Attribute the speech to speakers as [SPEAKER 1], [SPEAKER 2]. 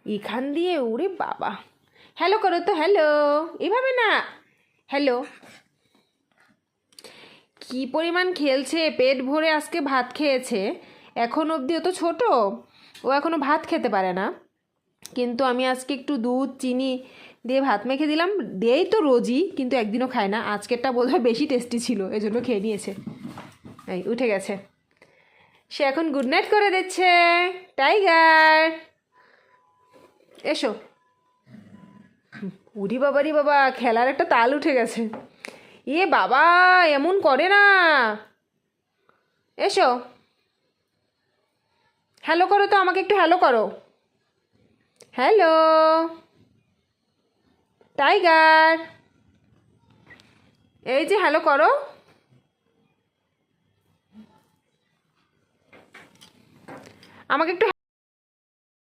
[SPEAKER 1] এখান দিয়ে ওরে বাবা, হ্যালো করো তো, হ্যালো, এভাবে না, হ্যালো। কি পরিমাণ খেলছে, পেট ভরে আজকে ভাত খেয়েছে। এখন অবধি ও তো ছোটো, ও এখনও ভাত খেতে পারে না, কিন্তু আমি আজকে একটু দুধ চিনি দিয়ে ভাত মেখে দিলাম। দেই তো রোজই, কিন্তু একদিনও খায় না। আজকেরটা বোধহয় বেশি টেস্টি ছিল, এজন্য খেয়ে নিয়েছে। এই উঠে গেছে, সে এখন গুড নাইট করে দিচ্ছে। টাইগার এসো। উরি বাবারি বাবা, খেলার একটা তাল উঠে গেছে। এ বাবা, এমন করে না। এসো, হ্যালো করো তো, আমাকে একটু হ্যালো করো। হ্যালো টাইগার, এই যে হ্যালো করো। আমাকে একটু